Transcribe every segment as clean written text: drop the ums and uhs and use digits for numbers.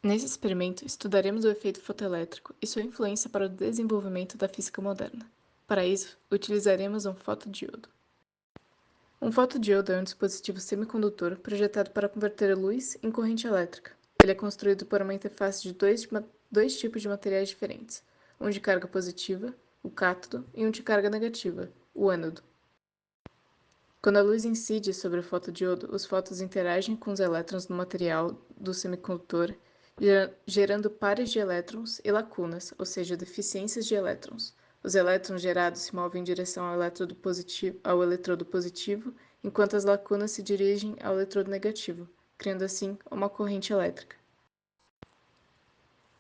Nesse experimento, estudaremos o efeito fotoelétrico e sua influência para o desenvolvimento da física moderna. Para isso, utilizaremos um fotodiodo. Um fotodiodo é um dispositivo semicondutor projetado para converter luz em corrente elétrica. Ele é construído por uma interface de dois tipos de materiais diferentes, um de carga positiva, o cátodo, e um de carga negativa, o ânodo. Quando a luz incide sobre o fotodiodo, os fótons interagem com os elétrons no material do semicondutor, gerando pares de elétrons e lacunas, ou seja, deficiências de elétrons. Os elétrons gerados se movem em direção ao eletrodo positivo, enquanto as lacunas se dirigem ao eletrodo negativo, criando assim uma corrente elétrica.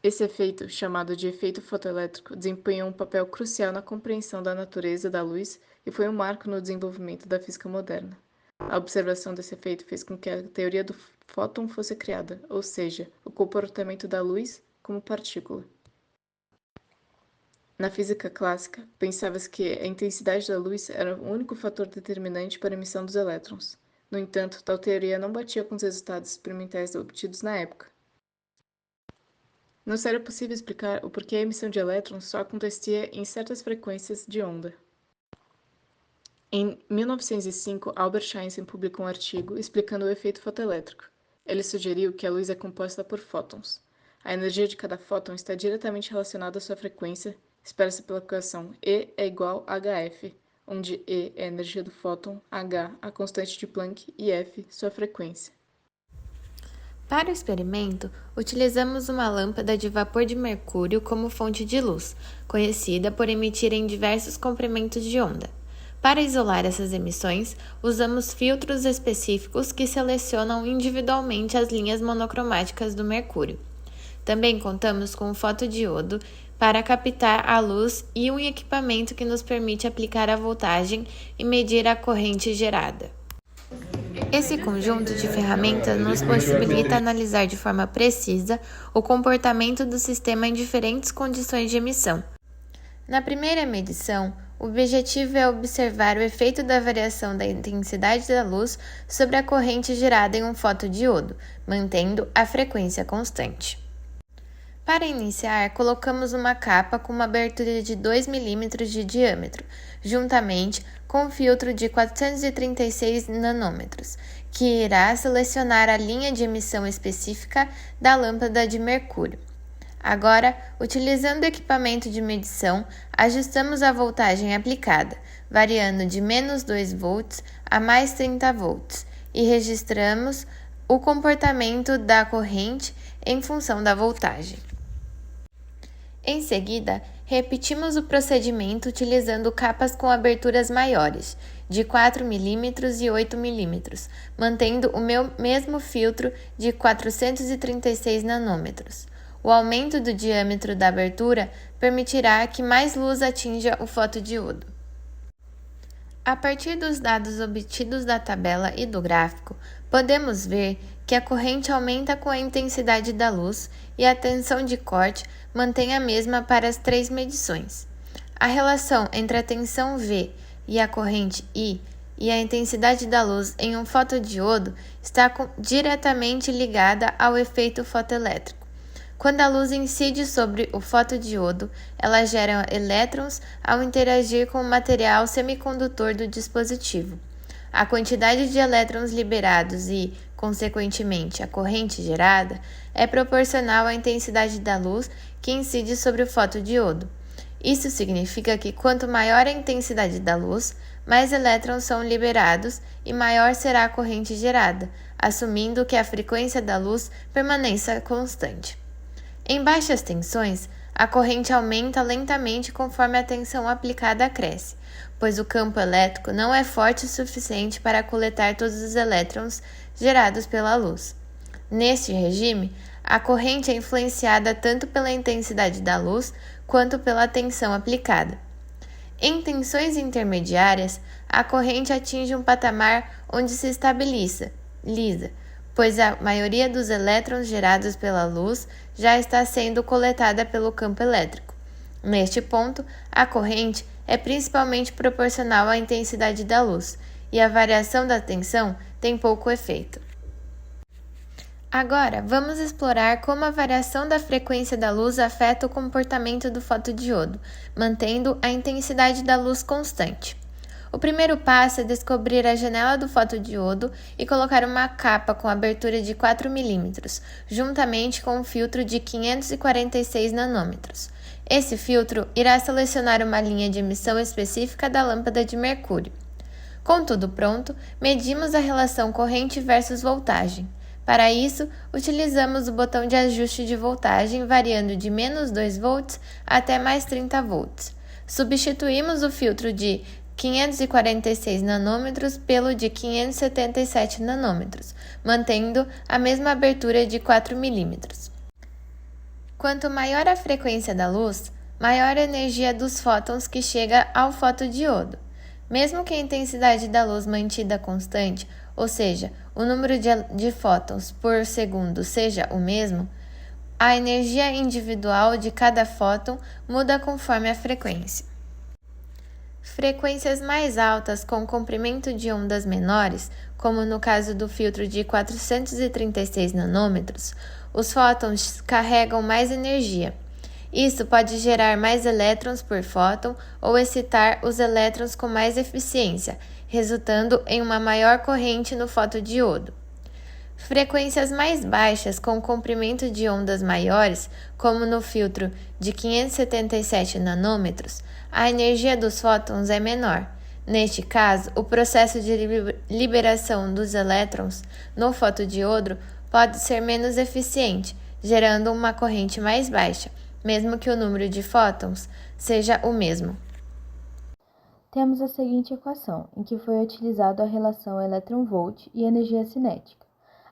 Esse efeito, chamado de efeito fotoelétrico, desempenhou um papel crucial na compreensão da natureza da luz e foi um marco no desenvolvimento da física moderna. A observação desse efeito fez com que a teoria do fóton fosse criada, ou seja, o comportamento da luz como partícula. Na física clássica, pensava-se que a intensidade da luz era o único fator determinante para a emissão dos elétrons. No entanto, tal teoria não batia com os resultados experimentais obtidos na época. Não seria possível explicar o porquê a emissão de elétrons só acontecia em certas frequências de onda. Em 1905, Albert Einstein publicou um artigo explicando o efeito fotoelétrico. Ele sugeriu que a luz é composta por fótons. A energia de cada fóton está diretamente relacionada à sua frequência, expressa pela equação E é igual a hf, onde E é a energia do fóton, h a constante de Planck e f sua frequência. Para o experimento, utilizamos uma lâmpada de vapor de mercúrio como fonte de luz, conhecida por emitir em diversos comprimentos de onda. Para isolar essas emissões, usamos filtros específicos que selecionam individualmente as linhas monocromáticas do mercúrio. Também contamos com um fotodiodo para captar a luz e um equipamento que nos permite aplicar a voltagem e medir a corrente gerada. Esse conjunto de ferramentas nos possibilita analisar de forma precisa o comportamento do sistema em diferentes condições de emissão. Na primeira medição, o objetivo é observar o efeito da variação da intensidade da luz sobre a corrente gerada em um fotodiodo, mantendo a frequência constante. Para iniciar, colocamos uma capa com uma abertura de 2 mm de diâmetro, juntamente com um filtro de 436 nanômetros, que irá selecionar a linha de emissão específica da lâmpada de mercúrio. Agora, utilizando o equipamento de medição, ajustamos a voltagem aplicada, variando de menos 2 volts a mais 30 volts, e registramos o comportamento da corrente em função da voltagem. Em seguida, repetimos o procedimento utilizando capas com aberturas maiores, de 4 mm e 8 mm, mantendo o mesmo filtro de 436 nanômetros. O aumento do diâmetro da abertura permitirá que mais luz atinja o fotodiodo. A partir dos dados obtidos da tabela e do gráfico, podemos ver que a corrente aumenta com a intensidade da luz e a tensão de corte mantém a mesma para as 3 medições. A relação entre a tensão V e a corrente I e a intensidade da luz em um fotodiodo está diretamente ligada ao efeito fotoelétrico. Quando a luz incide sobre o fotodiodo, ela gera elétrons ao interagir com o material semicondutor do dispositivo. A quantidade de elétrons liberados e, consequentemente, a corrente gerada é proporcional à intensidade da luz que incide sobre o fotodiodo. Isso significa que quanto maior a intensidade da luz, mais elétrons são liberados e maior será a corrente gerada, assumindo que a frequência da luz permaneça constante. Em baixas tensões, a corrente aumenta lentamente conforme a tensão aplicada cresce, pois o campo elétrico não é forte o suficiente para coletar todos os elétrons gerados pela luz. Neste regime, a corrente é influenciada tanto pela intensidade da luz quanto pela tensão aplicada. Em tensões intermediárias, a corrente atinge um patamar onde se estabiliza, pois a maioria dos elétrons gerados pela luz já está sendo coletada pelo campo elétrico. Neste ponto, a corrente é principalmente proporcional à intensidade da luz, e a variação da tensão tem pouco efeito. Agora, vamos explorar como a variação da frequência da luz afeta o comportamento do fotodiodo, mantendo a intensidade da luz constante. O primeiro passo é descobrir a janela do fotodiodo e colocar uma capa com abertura de 4 mm, juntamente com um filtro de 546 nanômetros. Esse filtro irá selecionar uma linha de emissão específica da lâmpada de mercúrio. Com tudo pronto, medimos a relação corrente versus voltagem. Para isso, utilizamos o botão de ajuste de voltagem variando de menos 2 volts até mais 30 volts. Substituímos o filtro de 546 nanômetros pelo de 577 nanômetros, mantendo a mesma abertura de 4 mm. Quanto maior a frequência da luz, maior a energia dos fótons que chega ao fotodiodo. Mesmo que a intensidade da luz mantida constante, ou seja, o número de fótons por segundo seja o mesmo, a energia individual de cada fóton muda conforme a frequência. Frequências mais altas com comprimento de ondas menores, como no caso do filtro de 436 nanômetros, os fótons carregam mais energia. Isso pode gerar mais elétrons por fóton ou excitar os elétrons com mais eficiência, resultando em uma maior corrente no fotodiodo. Frequências mais baixas com comprimento de ondas maiores, como no filtro de 577 nanômetros, a energia dos fótons é menor. Neste caso, o processo de liberação dos elétrons no fotodiodo pode ser menos eficiente, gerando uma corrente mais baixa, mesmo que o número de fótons seja o mesmo. Temos a seguinte equação, em que foi utilizado a relação elétron-volt e energia cinética.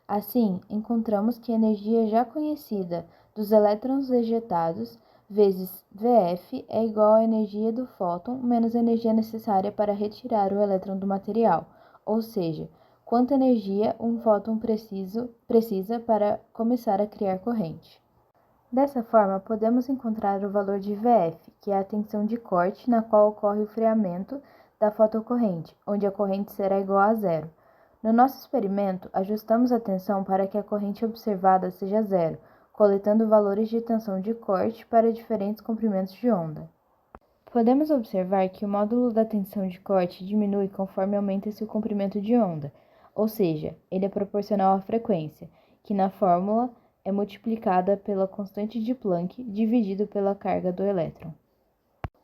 Assim, encontramos que a energia já conhecida dos elétrons ejetados vezes Vf é igual à energia do fóton menos a energia necessária para retirar o elétron do material, ou seja, quanta energia um fóton precisa para começar a criar corrente. Dessa forma, podemos encontrar o valor de Vf, que é a tensão de corte na qual ocorre o freamento da fotocorrente, onde a corrente será igual a zero. No nosso experimento, ajustamos a tensão para que a corrente observada seja zero, coletando valores de tensão de corte para diferentes comprimentos de onda. Podemos observar que o módulo da tensão de corte diminui conforme aumenta-se o comprimento de onda, ou seja, ele é proporcional à frequência, que na fórmula é multiplicada pela constante de Planck dividido pela carga do elétron.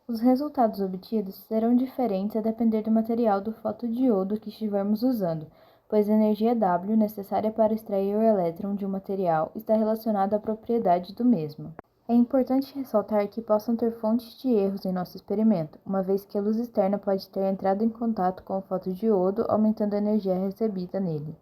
Os resultados obtidos serão diferentes a depender do material do fotodiodo que estivermos usando, pois a energia W necessária para extrair o elétron de um material está relacionada à propriedade do mesmo. É importante ressaltar que possam ter fontes de erros em nosso experimento, uma vez que a luz externa pode ter entrado em contato com o fotodiodo, aumentando a energia recebida nele.